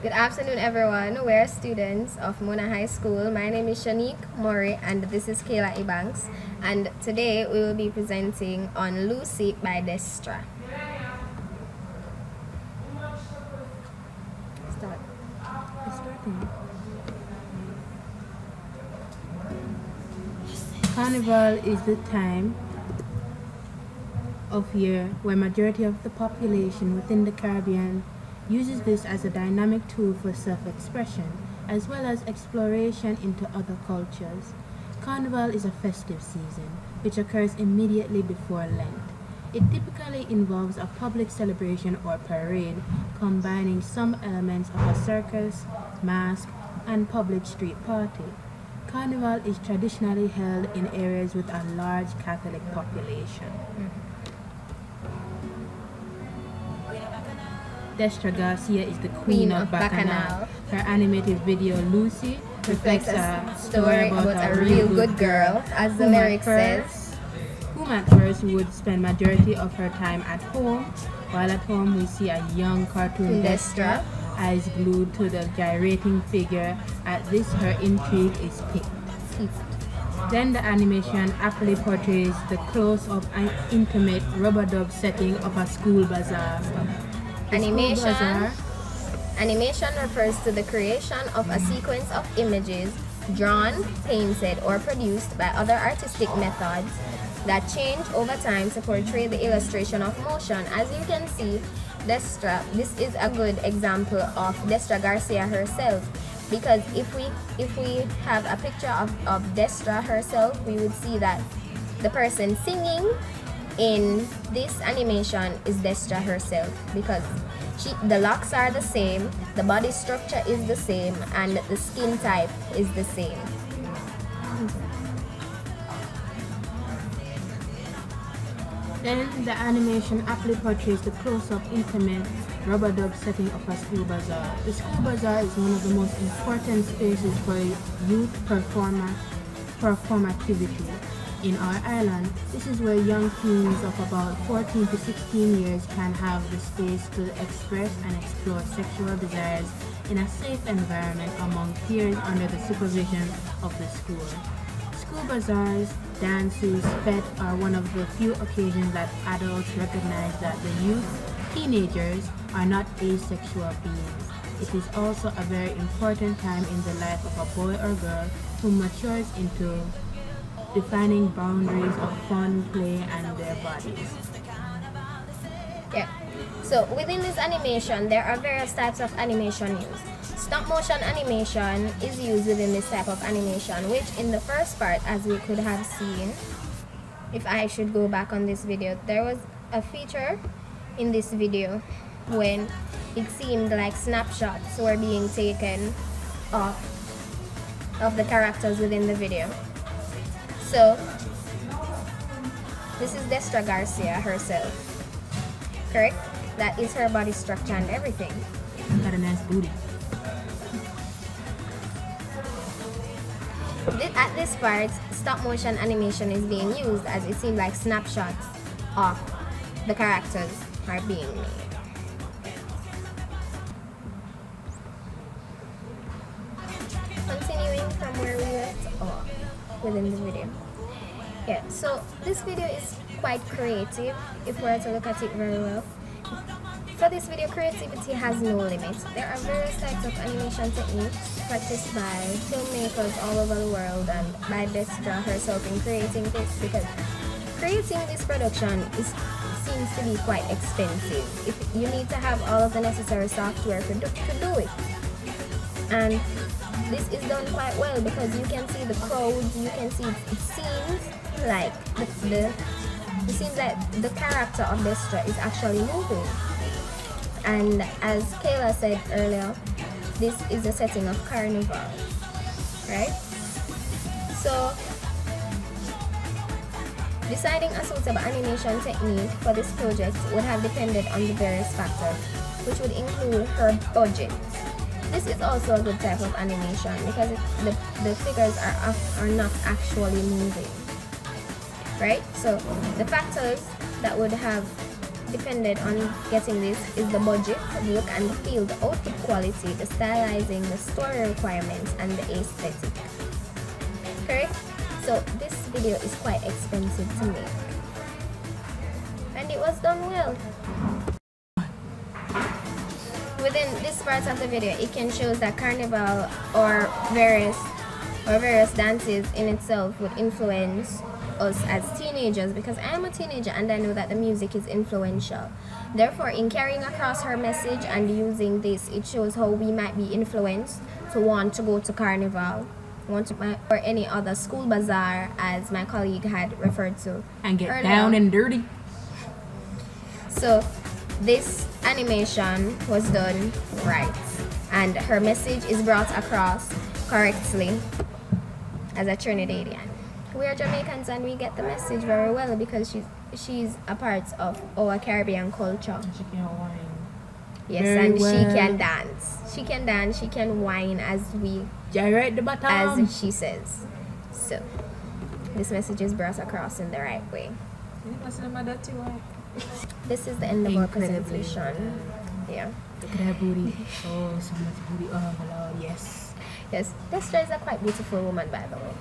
Good afternoon, everyone. We're students of Mona High School. My name is Shonique Mori, and this is Kayla Ebanks. And today we will be presenting on Lucy by Destra. Start. Carnival is the time of year where majority of the population within the Caribbean uses this as a dynamic tool for self-expression as well as exploration into other cultures. Carnival is a festive season which occurs immediately before Lent. It typically involves a public celebration or parade combining some elements of a circus, mask, and public street party. Carnival is traditionally held in areas with a large Catholic population. Destra Garcia is the queen of Bacchanal. Her animated video Lucy reflects a story about a real good girl, as the lyric says. Whom at first would spend majority of her time at home. While at home we see a young cartoon Destra, eyes glued to the gyrating figure. At this her intrigue is piqued. Then the animation aptly portrays the close-up and intimate rubber-dub setting of a school bazaar. Animation refers to the creation of a sequence of images drawn, painted, or produced by other artistic methods that change over time to portray the illustration of motion. As you can see, Destra, this is a good example of Destra Garcia herself, because if we have a picture of Destra herself, we would see that the person singing in this animation is Destra herself, because the locks are the same, the body structure is the same, and the skin type is the same. Then the animation aptly portrays the close-up, intimate, rubber-dub setting of a school bazaar. The school bazaar is one of the most important spaces for youth performativity in our island. This is where young teens of about 14 to 16 years can have the space to express and explore sexual desires in a safe environment among peers under the supervision of the school. School bazaars, dances, fete are one of the few occasions that adults recognize that the youth, teenagers, are not asexual beings. It is also a very important time in the life of a boy or girl who matures into defining boundaries of fun, play, and their bodies. Yeah. So within this animation, there are various types of animation used. Stop motion animation is used within this type of animation, which in the first part, as we could have seen, if I should go back on this video, there was a feature in this video when it seemed like snapshots were being taken of the characters within the video. So this is Destra Garcia herself, correct? That is her body structure and everything. Got a nice booty. At this part, stop motion animation is being used, as it seemed like snapshots of the characters are being made. Continuing from where we left off within the video. Yeah, so this video is quite creative if we were to look at it very well. For this video, creativity has no limits. There are various types of animation techniques practiced by filmmakers all over the world and by Destra herself in creating this, because creating this production seems to be quite expensive. If you need to have all of the necessary software to do it. And this is done quite well because you can see the crowds, you can see it seems like it seems like the character of Destra is actually moving. And as Kayla said earlier, this is a setting of carnival, right? So deciding a suitable animation technique for this project would have depended on the various factors, which would include her budget. This is also a good type of animation because the figures are not actually moving, right? So the factors that would have depended on getting this is the budget, the look and the feel, the output quality, the stylizing, the story requirements, and the aesthetic. Correct? So this video is quite expensive to make. And it was done well. Within this part of the video, it can show that carnival or various dances in itself would influence us as teenagers, because I am a teenager and I know that the music is influential. Therefore, in carrying across her message and using this, it shows how we might be influenced to want to go to carnival, or any other school bazaar, as my colleague had referred to, and get earlier. down and dirty. So this animation was done right, and her message is brought across correctly as a Trinidadian. We are Jamaicans and we get the message very well because she's a part of our Caribbean culture. She can whine. Yes, very and well. she can dance. She can dance, she can whine, as Gyrate the bottom. as she says. So this message is brought across in the right way. This is the end of our Incredibly. presentation. Yeah. Look at her booty. Oh, so much booty. Oh my lord, yes. Yes. Destra is a quite beautiful woman, by the way.